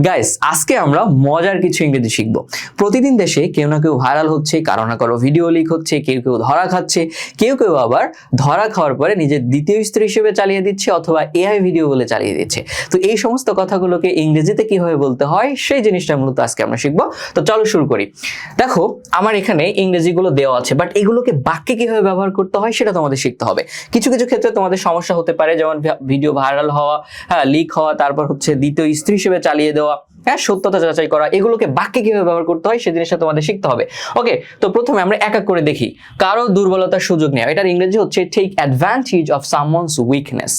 Guys, আজকে আমরা মজার কিছু ইংরেজি শিখব। প্রতিদিন দেশে কেউ না কেউ ভাইরাল হচ্ছে, কারো না কারো ভিডিও লিক হচ্ছে, কেউ কেউ ধরা খাচ্ছে, কেউ কেউ আবার ধরা খাওয়ার পরে নিজের দ্বিতীয় স্ত্রী হিসেবে চালিয়ে দিচ্ছে অথবা এআই ভিডিও বলে চালিয়ে দিচ্ছে। তো এই সমস্ত কথাগুলোকে ইংরেজিতে কিভাবে বলতে হয় সেই জিনিসটা মূলত আজকে আমরা শিখবো। তো চলো শুরু করি। দেখো, আমার এখানে ইংরেজিগুলো দেওয়া আছে, বাট এগুলোকে বাক্যে কিভাবে ব্যবহার করতে হয় সেটা তোমাদের শিখতে হবে। কিছু কিছু ক্ষেত্রে তোমাদের সমস্যা হতে পারে, যেমন ভিডিও ভাইরাল হওয়া, লিক হওয়া, তারপর হচ্ছে দ্বিতীয় স্ত্রী হিসেবে চালিয়ে দেওয়া, সত্যতা যাচাই করা, এগুলোকে বাক্যে কিভাবে ব্যবহার করতে হয় সেই জিনিসটা তোমাদের শিখতে হবে। ওকে, তো প্রথমে আমরা এক এক করে দেখি। কারো দুর্বলতার সুযোগ নেওয়া, এটার ইংরেজি হচ্ছে take advantage of someone's weakness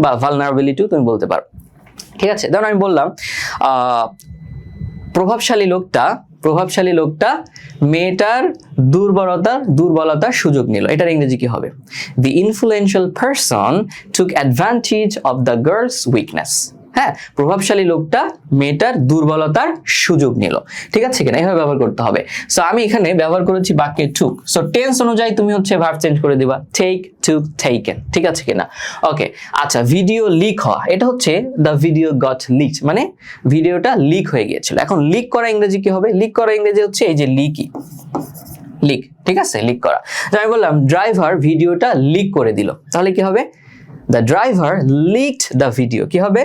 বা ভালনারেবিলিটি তুমি বলতে পারো। ঠিক আছে, ধরুন আমি বললাম প্রভাবশালী লোকটা মেয়েটার দুর্বলতার সুযোগ নিল। এটার ইংরেজি কি হবে? The influential person took advantage of the girl's weakness. হ্যাঁ, প্রভাবশালী লোকটা মেয়েটার দুর্বলতার সুযোগ নিল। ঠিক আছে কিনা? এইভাবে ব্যবহার করতে হবে। সো আমি এখানে ব্যবহার করেছি বাক্যে টুক। সো টেন্স অনুযায়ী তুমি হচ্ছে ভার্ব চেঞ্জ করে দিবা, টেক, টুক, টেকেন। ঠিক আছে কিনা? ওকে, আচ্ছা, ভিডিও লিক হওয়া, এটা হচ্ছে দ্য ভিডিও গট লিকড, মানে ভিডিওটা লিক হয়ে গিয়েছিল। এখন লিক করা ইংরেজি কি হবে? লিক করা ইংরেজি হচ্ছে এই যে লিক। ঠিক আছে, লিক করা। আমি বললাম ড্রাইভার ভিডিওটা লিক করে দিল, তাহলে কি হবে? The driver leaked the video. কি হবে?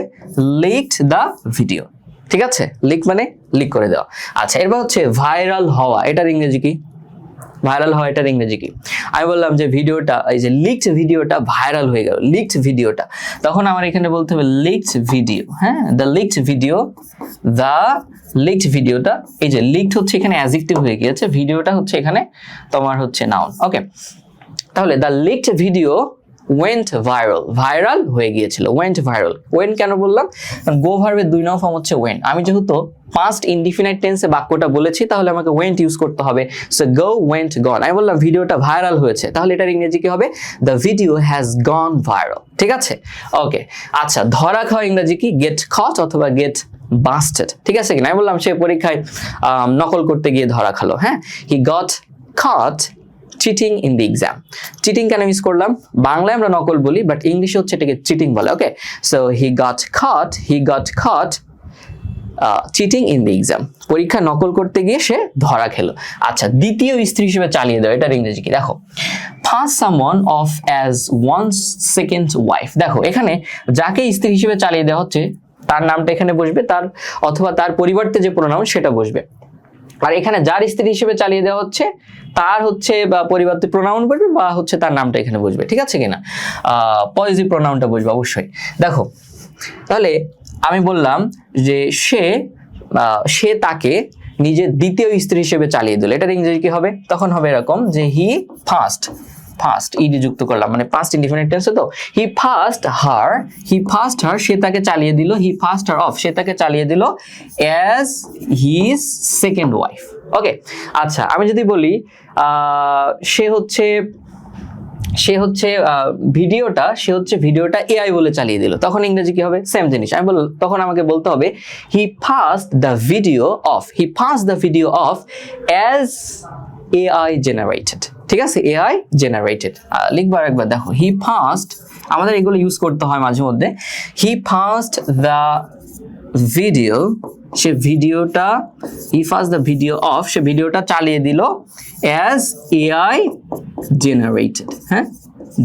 Leaked the video. ঠিক আছে, লিক মানে লিক করে দেওয়া। আচ্ছা, এরপর হচ্ছে ভাইরাল হওয়া, এটার ইংরেজি কি? ভাইরাল হওয়া, এটার ইংরেজি কি? আমি বললাম যে ভিডিওটা, এই যে লিকড ভিডিওটা ভাইরাল হয়ে গেল, লিকড ভিডিওটা, তখন আমার এখানে বলতে হবে লিকড ভিডিও। হ্যাঁ, দ্য লিকড ভিডিওটা, এই যে লিকড হচ্ছে এখানে অ্যাডজেক্টিভ হয়ে গিয়েছে, ভিডিওটা হচ্ছে এখানে তোমার হচ্ছে নাউন। ওকে, তাহলে the leaked video went viral, viral হয়ে গিয়েছিল, went viral। went কেন বললাম? গো ভার্বের 2 নং ফর্ম হচ্ছে went। আমি যেহেতু পাস্ট ইনডিফিনাইট টেন্সে বাক্যটা বলেছি, তাহলে আমাকে went ইউজ করতে হবে। So go, went, gone। আমি বললাম ভিডিওটা ভাইরাল হয়েছে, তাহলে এটার ইংরেজি কি হবে? the video has gone viral। ঠিক আছে, ওকে। আচ্ছা, ধরা খাওয়া ইংরেজি কি? get caught অথবা get busted। ঠিক আছে কিনা? আমি বললাম সে পরীক্ষায় নকল করতে গিয়ে ধরা খালো। হ্যাঁ, he got caught cheating in the exam. Cheating কেন ইউজ করলাম? বাংলায় আমরা নকল বলি, বাট ইংলিশে হচ্ছে এটাকে চিটিং বলে। Okay, so he got caught cheating in the exam, পরীক্ষা নকল করতে গিয়ে সে ধরা খেলো। আচ্ছা, দ্বিতীয় স্ত্রী হিসেবে চালিয়ে দেওয়া, এটার ইংরেজি কি? দেখো, pass someone off as one's second wife. দেখো, এখানে যাকে স্ত্রী হিসেবে চালিয়ে দেওয়া হচ্ছে তার নামটা এখানে বসবে, তার অথবা তার পরিবর্তে যে প্রোনাউন সেটা বসবে। আর এখানে যার স্ত্রী হিসেবে চালিয়ে দেওয়া হচ্ছে তার হচ্ছে বা পরিবর্তে প্রোনাউন বসবে বা হচ্ছে তার নামটা এখানে বসবে। ঠিক আছে কিনা? পজিটিভ প্রোনাউনটা বসবে অবশ্যই। দেখো, তাহলে আমি বললাম যে সে তাকে নিজের দ্বিতীয় স্ত্রী হিসেবে চালিয়ে দিল, এটার ইংরেজি কি হবে? তখন হবে এরকম যে হি ফার্স্ট ইডি যুক্ত করলাম, মানে পাস্ট ইনডিফিনিট টেন্সে, তো হি ফার্স্ট হার, সে তাকে চালিয়ে দিল, হি ফার্স্ট হার অফ, সে তাকে চালিয়ে দিল অ্যাজ হিজ সেকেন্ড ওয়াইফ। ওকে, আচ্ছা, আমি যদি বলি সে হচ্ছে ভিডিওটা এআই বলে চালিয়ে দিল, তখন ইংরেজি কি হবে? সেম জিনিস। তখন আমাকে বলতে হবে he passed the video of as AI generated. ঠিক আছে, এআই জেনারেটেড লিখবার একবার। দেখো, হি পাসড, আমাদের এগুলো ইউজ করতে হয় মাঝে মধ্যে। হি পাসড দ্য ভিডিও, সে ভিডিওটা চালিয়ে দিল অ্যাজ এআই জেনারেটেড। হ্যাঁ,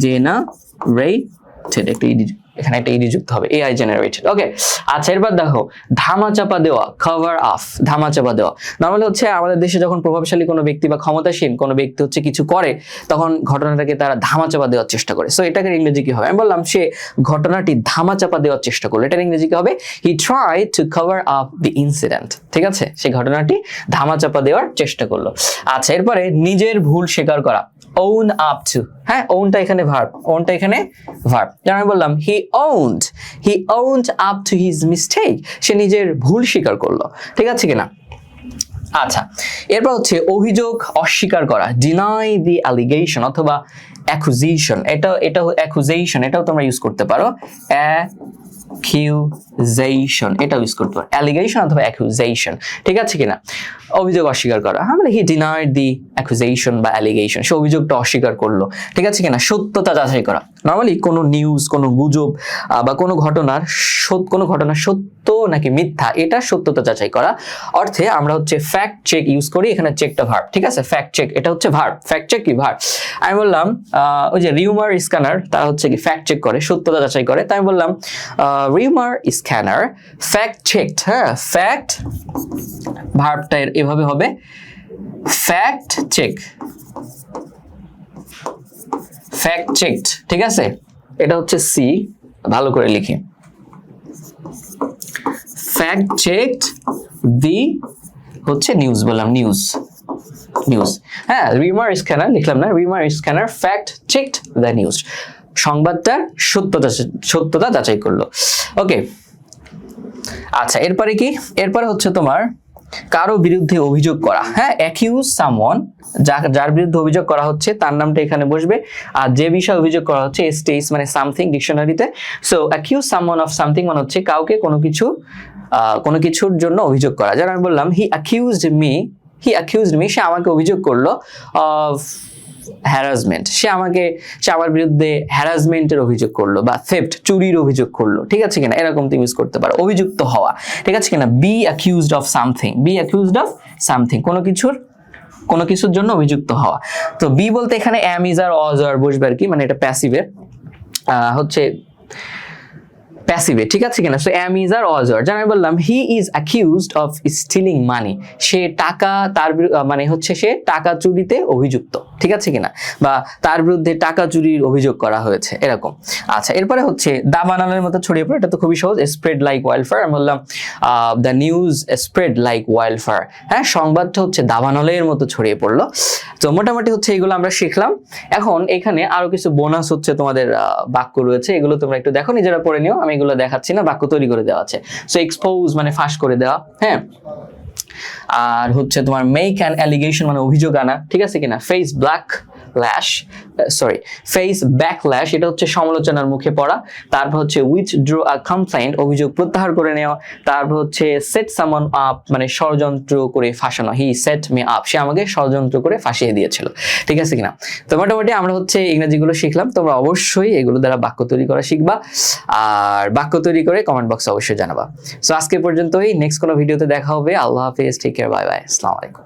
জেনারেটেড, এখানে একটা ইডি যুক্ত হবে, এআই জেনারেটেড। ওকে, আচ্ছা, এরপর দেখো ধামাচাপা দেওয়া, কভার আপ, ধামাচাপা দেওয়া। নর্মালি হচ্ছে আমাদের দেশে যখন প্রভাবশালী কোনো ব্যক্তি বা ক্ষমতাসীন কোনো ব্যক্তি হচ্ছে কিছু করে, তখন ঘটনাটাকে তারা ধামাচাপা দেওয়ার চেষ্টা করে। সো এটাকে ইংরেজি কি হবে? আমি বললাম সে ঘটনাটি ধামাচাপা দেওয়ার চেষ্টা করলো, এটার ইংরেজি কি হবে? He tried to cover up the incident. ঠিক আছে, সে ঘটনাটি ধামাচাপা দেওয়ার চেষ্টা করলো। আচ্ছা, এরপরে নিজের ভুল স্বীকার করা, own up to। হ্যাঁ, ওনটা এখানে ভার্ব, যেমন আমি বললাম হি owned up to his mistake, সে নিজের ভুল স্বীকার করলো। ঠিক আছে কিনা? আচ্ছা, এরপর হচ্ছে অভিযোগ অস্বীকার করা, deny the allegation অথবা accusation। accusation, এটাও তোমরা ইউজ করতে পারো, accusation, এটাও ইউজ করতে পারো, allegation অথবা accusation। ঠিক আছে কিনা? অভিযোগ অস্বীকার করা, মানে he denied the accusation বা allegation, সে অভিযোগটা অস্বীকার করলো। ঠিক আছে কিনা? সত্যতা যাচাই করা, নর্মালি কোনো নিউজ, কোনো গুজব বা কোনো ঘটনা সত্য নাকি মিথ্যা এটা সত্যতা যাচাই করা অর্থে আমরা হচ্ছে ফ্যাক্ট চেক ইউজ করি। এখানে চেকটা ভার্ব, ঠিক আছে? ফ্যাক্ট চেক এটা হচ্ছে ভার্ব, ফ্যাক্ট চেক কি ভার্ব। আমি বললাম ওই যে রিউমার স্ক্যানার তারা হচ্ছে কি ফ্যাক্ট চেক করে, সত্যতা যাচাই করে। তাই আমি বললাম রিউমার স্ক্যানার ফ্যাক্ট চেকড। হ্যাঁ, ফ্যাক্ট ভার্বটা এভাবে হবে ফ্যাক্ট চেক, ফ্যাক্ট চেকড, ঠিক আছে? এটা হচ্ছে সি, ভালো করে লিখি, ফ্যাক্ট চেকড দি হচ্ছে নিউজ, বললাম নিউজ, নিউজ। হ্যাঁ, রিউমার স্ক্যানার লিখলাম না, rumour scanner fact checked the news, সংবাদটার সত্যতা যাচাই করলো। ওকে, আচ্ছা এরপরে কি? এরপরে হচ্ছে তোমার কারো বিরুদ্ধে অভিযোগ করা। হ্যাঁ, অ্যাকিউজ সামওয়ান, যার বিরুদ্ধে অভিযোগ করা হচ্ছে তার নামটা এখানে বসবে, আর যে বিষয়ে অভিযোগ করা হচ্ছে স্টেটস মানে সামথিং ডিকশনারিতে। So accuse someone of something মানে হচ্ছে কাউকে কোনো কিছুর জন্য অভিযোগ করা। যেমন আমি বললাম হি অ্যাকিউজড মি, সে আমাকে অভিযোগ করলো অফ হ্যারাসমেন্ট, সে আমার বিরুদ্ধে হ্যারাসমেন্টের অভিযোগ করলো বা থেফট চুরির অভিযোগ করলো, ঠিক আছে কিনা? এরকম তুমি ইউজ করতে পারো, অভিযুক্ত হওয়া, ঠিক আছে কিনা? বি অ্যাকিউজড অফ সামথিং, কোনো কিছুর জন্য অভিযুক্ত হওয়া। তো বি বলতে এখানে অ্যাম, ইজ আর, অজ আর বসবে আর কি, মানে এটা প্যাসিভে হচ্ছে প্যাসিভে, ঠিক আছে কিনা? সো অ্যাম, ইজ আর, অজ আর। যেন আমি বললাম he is accused of stealing money, সে মানে হচ্ছে সে টাকা চুরিতে অভিযুক্ত, ঠিক আছে কিনা? বা তার বিরুদ্ধে টাকা চুরির অভিযোগ করা হয়েছে, এরকম। আচ্ছা এরপরে হচ্ছে দাবানলের মতো ছড়িয়ে পড়ে, এটা তো খুবই সহজ, স্প্রেড লাইক ওয়াইল্ডফায়ার। আমি বললাম দ্য নিউজ স্প্রেড লাইক ওয়াইল্ডফায়ার। হ্যাঁ, সংবাদটা হচ্ছে দাবানলের মতো ছড়িয়ে পড়লো। তো মোটামুটি হচ্ছে এগুলো আমরা শিখলাম। এখন এখানে আরো কিছু বোনাস হচ্ছে তোমাদের বাক্য রয়েছে, এগুলো তোমরা একটু দেখো, নিজেরা পড়ে নিও, আমি এগুলো দেখাচ্ছি না, বাক্য তৈরি করে দেওয়া আছে। সো এক্সপোজ মানে ফাঁস করে দেওয়া, হ্যাঁ। আর হচ্ছে তোমার মেক অ্যান অ্যালিগেশন মানে অভিযোগ আনা, ঠিক আছে কিনা? ফেস ব্যাকল্যাশ এটা হচ্ছে সমালোচনার মুখে পড়া। তারপর হচ্ছে উইথড্র আ কমপ্লেইন্ট, অভিযোগ প্রত্যাহার করে নেওয়া। তারপর হচ্ছে সেট সামওয়ান আপ মানে ষড়যন্ত্র করে ফাঁসানো, হি সেট মি আপ, সে আমাকে ষড়যন্ত্র করে ফাঁসিয়ে দিয়েছিল, ঠিক আছে কিনা? তো মোটামুটি আমরা হচ্ছে ইংরেজিগুলো শিখলাম, তোমরা অবশ্যই এগুলো দ্বারা বাক্য তৈরি করা শিখবা, আর বাক্য তৈরি করে কমেন্ট বক্সে অবশ্যই জানাবা। সো আজকে পর্যন্তই, নেক্সট কোনো ভিডিওতে দেখা হবে। আল্লাহ হাফেজ, টেক কেয়ার, বাই বাই, আসসালামু আলাইকুম।